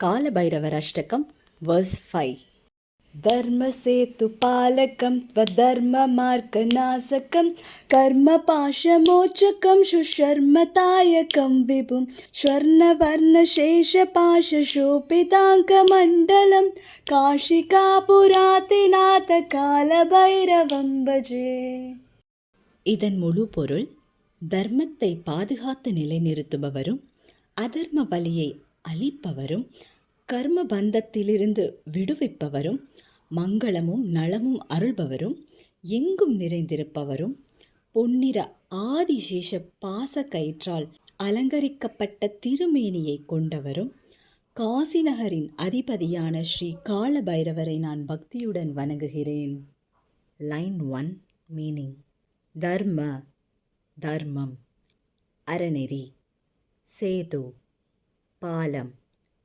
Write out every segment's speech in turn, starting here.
காலபைரவர் அஷ்டகம் verse 5. धर्मसेतुपालकं त्वधर्ममार्गनाशकं कर्मपाशमोचकं शुशर्मतायकं विभुं स्वर्णवर्णशेषपाशशोभिताङ्कमण्डलं काशिकापुरातिनाथकालभैरवं भजे. இதன் முழு பொருள், தர்மத்தை பாதுகாத்து நிலைநிறுத்துபவரும் அதர்ம வலியை அழிப்பவரும் கர்ம பந்தத்திலிருந்து விடுவிப்பவரும் மங்களமும் நலமும் அருள்பவரும் எங்கும் நிறைந்திருப்பவரும் பொன்னிற ஆதிசேஷ பாச கயிற்றால் அலங்கரிக்கப்பட்ட திருமேனியை கொண்டவரும் காசிநகரின் அதிபதியான ஸ்ரீ காலபைரவரை நான் பக்தியுடன் வணங்குகிறேன். Line 1 meaning. தர்ம தர்மம், அறநெறி. சேது பாலம்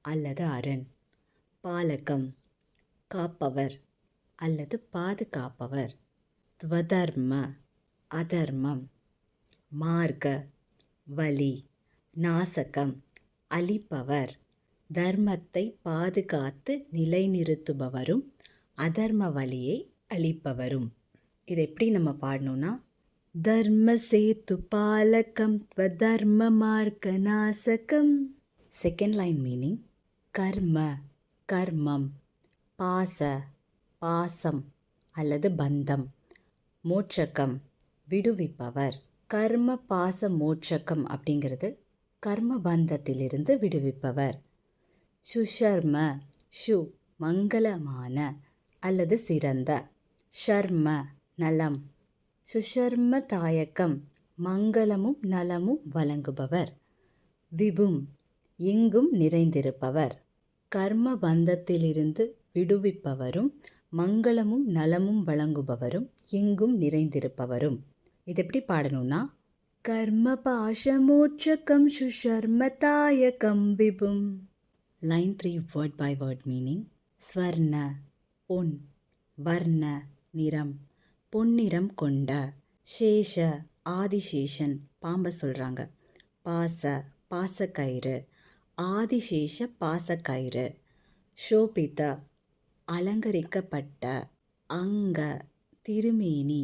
அல்லது அரண். பாலகம் காப்பவர் அல்லது பாதுகாப்பவர். துவதர்ம அதர்மம். மார்க வழி. நாசகம் அழிப்பவர். தர்மத்தை பாதுகாத்து நிலைநிறுத்துபவரும் அதர்ம வழியை அழிப்பவரும். இதை எப்படி நம்ம பாடணும்னா, தர்மசேது பாலகம் துவதர்ம மார்க நாசகம். Second line meaning. கர்ம கர்மம். பாச பாசம் அல்லது பந்தம். மோட்சகம் விடுவிப்பவர். கர்ம பாச மோட்சகம் அப்படிங்கிறது கர்ம பந்தத்திலிருந்து விடுவிப்பவர். சுஷர்ம ஷு மங்களமான அல்லது சிறந்த. ஷர்ம நலம். சுஷர்ம தாயக்கம் மங்களமும் நலமும் வழங்குபவர். விபும் எங்கும் நிறைந்திருப்பவர். கர்ம பந்தத்திலிருந்து விடுவிப்பவரும் மங்களமும் நலமும் வழங்குபவரும் எங்கும் நிறைந்திருப்பவரும். இது எப்படி பாடணும்னா, கர்ம பாஷமோட்சகம் சுஷர்மதாயகம் விபும். Line 3 word by word meaning. ஸ்வர்ண பொன். வர்ண நிறம், பொன்னிறம் கொண்ட. சேஷ ஆதிசேஷன் பாம்பை சொல்கிறாங்க. பாச பாசக்கயிறு, ஆதிசேஷ பாசக்கயிறு. ஷோபித அலங்கரிக்கப்பட்ட. அங்க திருமேனி.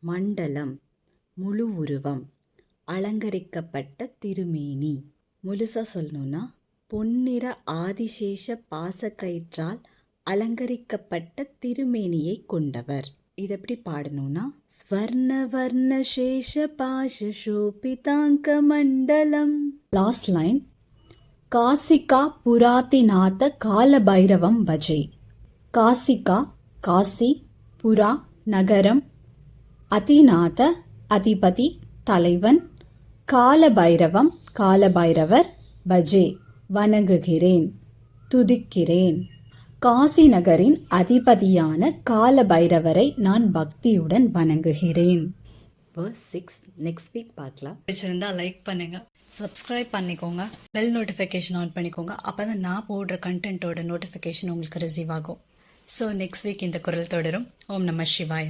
மண்டலம் முழு உருவம், அலங்கரிக்கப்பட்ட திருமேனி. முழுசாக சொல்லணும்னா, பொன்னிற ஆதிசேஷ பாசக்கயிற்றால் அலங்கரிக்கப்பட்ட திருமேனியை கொண்டவர். இது எப்படி பாடணும்னா, ஸ்வர்ண வர்ண சேஷ பாஷ சோபிதாங்க மண்டலம். Last line. காசிகா புராதிநாத காலபைரவம் பஜே. காசிகா காசி, புரா நகரம், அதிநாத அதிபதி தலைவன், காலபைரவம் காலபைரவர், பஜே வணங்குகிறேன் துதிக்கிறேன். காசி நகரின் அதிபதியான காலபைரவரை நான் பக்தியுடன் வணங்குகிறேன். verse 6 நெக்ஸ்ட் வீக் பார்க்கலாம். பிடிச்சிருந்தா லைக் பண்ணுங்க, சப்ஸ்கிரைப் பண்ணிக்கோங்க, பெல் நோட்டிஃபிகேஷன் ஆன் பண்ணிக்கோங்க. அப்போ தான் நான் போடுற கண்டென்ட்டோட நோட்டிஃபிகேஷன் உங்களுக்கு ரிசீவ் ஆகும். ஸோ நெக்ஸ்ட் வீக் இந்த குரல் தொடரும். ஓம் நம சிவாய.